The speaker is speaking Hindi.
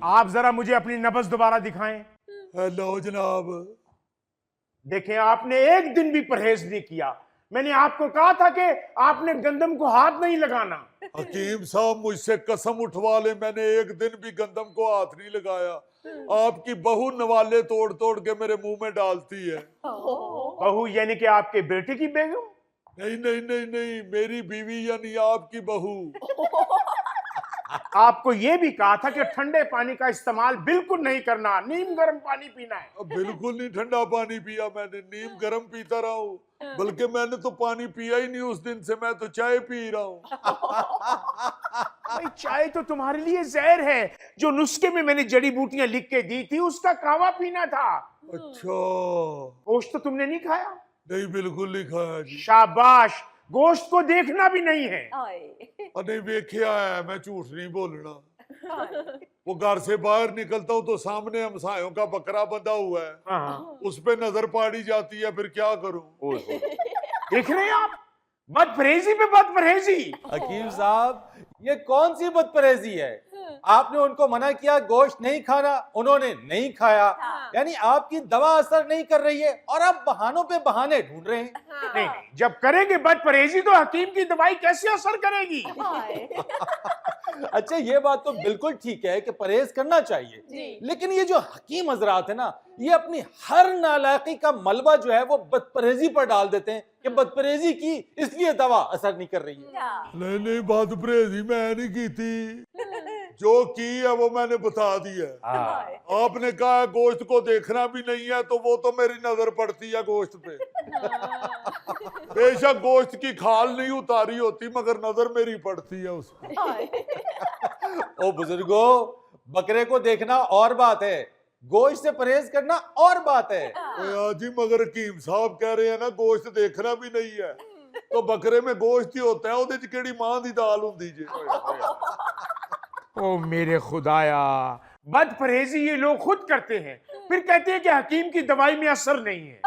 आप जरा मुझे अपनी नब्ज दोबारा दिखाएं। हेलो जनाब। देखें, आपने एक दिन भी परहेज नहीं किया। मैंने आपको कहा था कि आपने गंदम को हाथ नहीं लगाना। हकीम साहब मुझसे कसम उठवा ले, मैंने एक दिन भी गंदम को हाथ नहीं लगाया। आपकी बहू नवाले तोड़ तोड़ के मेरे मुंह में डालती है। बहू यानी कि आपके बेटे की बेगम? नहीं नहीं नहीं नहीं, मेरी बीवी यानी आपकी बहू। आपको यह भी कहा था कि ठंडे पानी का इस्तेमाल बिल्कुल नहीं करना, नीम गर्म पानी पीना है। अब बिल्कुल नहीं ठंडा पानी पिया मैंने, नीम गर्म पीता रहा हूँ। बल्कि मैंने तो पानी पिया ही नहीं उस दिन से, मैं तो चाय पी रहा हूँ। भाई चाय तो तुम्हारे लिए जहर है। जो नुस्खे में मैंने जड़ी बूटियां लिख के दी थी उसका कावा पीना था। अच्छा। गोश्त तो तुमने नहीं खाया? नहीं बिल्कुल नहीं खाया जी। शाबाश, गोश्त को देखना भी नहीं है। नहीं वेख्या है, मैं झूठ नहीं बोलना। वो घर से बाहर निकलता हूँ तो सामने हमसायों का बकरा बंधा हुआ है, हाँ। उस पे नजर पाड़ी जाती है, फिर क्या करूं। देख रहे हैं आप, बदपरहेजी पे बदपरहेजी। हकीम साहब, ये कौन सी बदपरहेजी है? आपने उनको मना किया गोश्त नहीं खाना, उन्होंने नहीं खाया। यानी आपकी दवा असर नहीं कर रही है और आप बहानों पे बहाने ढूंढ रहे हैं। नहीं, जब करेंगे बदपरहेजी तो हकीम की दवाई कैसे असर करेगी? अच्छा, ये बात तो बिल्कुल ठीक है कि परहेज करना चाहिए, लेकिन ये जो हकीम हजरात है ना, ये अपनी हर नालायकी का मलबा जो है वो बदपरहेजी पर डाल देते हैं कि बदपरहेजी की इसलिए दवा असर नहीं कर रही है। नहीं नहीं, बात परहेजी मैं नहीं की थी, जो की है वो मैंने बता दी है। आपने कहा गोश्त को देखना भी नहीं है, तो वो तो मेरी नजर पड़ती है गोश्त पे। बेशक गोश्त की खाल नहीं उतारी होती, मगर नजर मेरी पड़ती है उस पे। ओ बुजुर्गो, बकरे को देखना और बात है, गोश्त से परहेज करना और बात है। जी मगर हकीम साहब कह रहे हैं ना गोश्त देखना भी नहीं है, तो बकरे में गोश्त ही होता है, ਉਹਦੇ ਚ ਕਿਹੜੀ मां दी दाल ਹੁੰਦੀ जे। ओ मेरे खुदाया, बदपरहेजी ये लोग खुद करते हैं, फिर कहते हैं कि हकीम की दवाई में असर नहीं है।